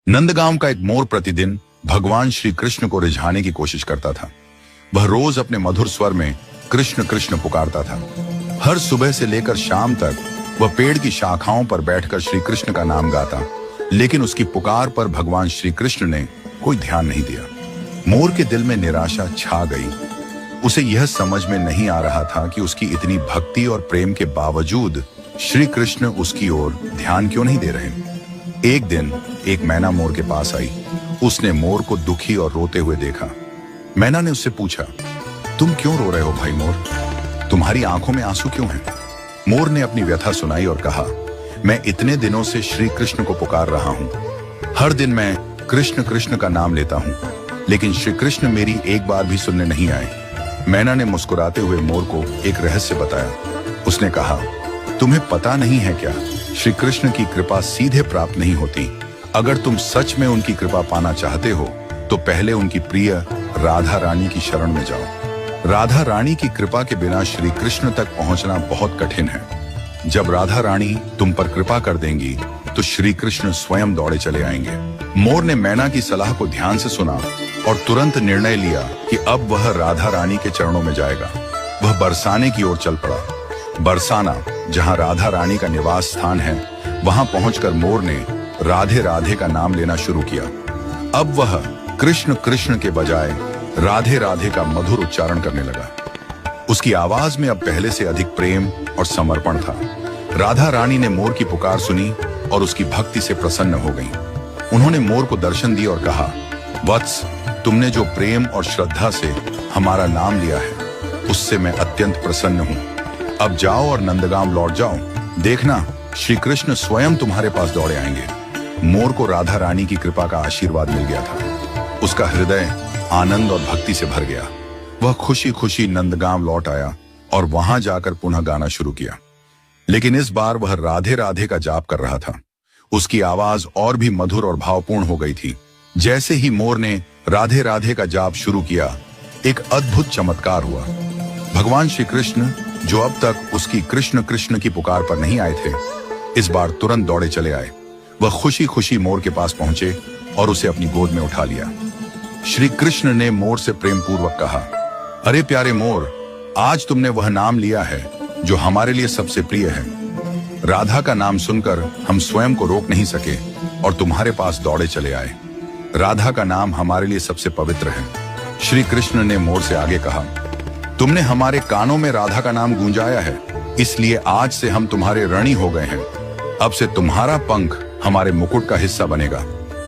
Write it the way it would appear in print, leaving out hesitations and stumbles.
नंदगांव का एक मोर प्रतिदिन भगवान श्री कृष्ण को रिझाने की कोशिश करता था। वह रोज अपने मधुर स्वर में कृष्ण कृष्ण पुकारता था। हर सुबह से लेकर शाम तक वह पेड़ की शाखाओं पर बैठकर श्री कृष्ण का नाम गाता, लेकिन उसकी पुकार पर भगवान श्री कृष्ण ने कोई ध्यान नहीं दिया। मोर के दिल में निराशा छा गई। उसे यह समझ में नहीं आ रहा था कि उसकी इतनी भक्ति और प्रेम के बावजूद श्री कृष्ण उसकी ओर ध्यान क्यों नहीं दे रहे। एक दिन एक मैना मोर के पास आई। उसने मोर को दुखी और रोते हुए देखा। मैना ने उससे पूछा, तुम क्यों रो रहे हो भाई मोर? तुम्हारी आंखों में आंसू क्यों हैं? मोर ने अपनी व्यथा सुनाई और कहा, मैं इतने दिनों से श्री कृष्ण को पुकार रहा हूँ। हर दिन मैं कृष्ण कृष्ण का नाम लेता हूँ, लेकिन श्री कृष्ण मेरी एक बार भी सुनने नहीं आए। मैना ने मुस्कुराते हुए मोर को एक रहस्य बताया। उसने कहा, तुम्हें पता नहीं है क्या, श्री कृष्ण की कृपा सीधे प्राप्त नहीं होती। अगर तुम सच में उनकी कृपा पाना चाहते हो तो पहले उनकी प्रिय राधा रानी की शरण में जाओ। राधा रानी की कृपा के बिना श्री कृष्ण तक पहुंचना बहुत कठिन है। जब राधा रानी तुम पर कृपा कर देंगी तो श्री कृष्ण स्वयं दौड़े चले आएंगे। मोर ने मैना की सलाह को ध्यान से सुना और तुरंत निर्णय लिया कि अब वह राधा रानी के चरणों में जाएगा। वह बरसाने की ओर चल पड़ा। बरसाना, जहां राधा रानी का निवास स्थान है, वहां पहुंचकर मोर ने राधे राधे का नाम लेना शुरू किया। अब वह कृष्ण कृष्ण के बजाय राधे राधे का मधुर उच्चारण करने लगा। उसकी आवाज में अब पहले से अधिक प्रेम और समर्पण था। राधा रानी ने मोर की पुकार सुनी और उसकी भक्ति से प्रसन्न हो गईं। उन्होंने मोर को दर्शन दिया और कहा, वत्स, तुमने जो प्रेम और श्रद्धा से हमारा नाम लिया है, उससे मैं अत्यंत प्रसन्न हूँ। अब जाओ और नंदगांव लौट जाओ। देखना, श्री कृष्ण स्वयं तुम्हारे पास दौड़े आएंगे। मोर को राधा रानी की कृपा का आशीर्वाद मिल गया था। उसका हृदय आनंद और भक्ति से भर गया। वह खुशी खुशी नंदगांव लौट आया और वहां जाकर पुनः गाना शुरू किया। लेकिन इस बार वह राधे राधे का जाप कर रहा था। उसकी आवाज और भी मधुर और भावपूर्ण हो गई थी। जैसे ही मोर ने राधे राधे का जाप शुरू किया, एक अद्भुत चमत्कार हुआ। भगवान श्री कृष्ण, जो अब तक उसकी कृष्ण कृष्ण की पुकार पर नहीं आए थे, इस बार तुरंत दौड़े चले आए। वह खुशी खुशी मोर के पास पहुंचे और उसे अपनी गोद में उठा लिया। श्री कृष्ण ने मोर से प्रेम पूर्वक कहा, अरे प्यारे मोर, आज तुमने वह नाम लिया है जो हमारे लिए सबसे प्रिय है। राधा का नाम सुनकर हम स्वयं को रोक नहीं सके और तुम्हारे पास दौड़े चले आए। राधा का नाम हमारे लिए सबसे पवित्र है। श्री कृष्ण ने मोर से आगे कहा, तुमने हमारे कानों में राधा का नाम गूंजाया है, इसलिए आज से हम तुम्हारे ऋणी हो गए हैं। अब से तुम्हारा पंख हमारे मुकुट का हिस्सा बनेगा।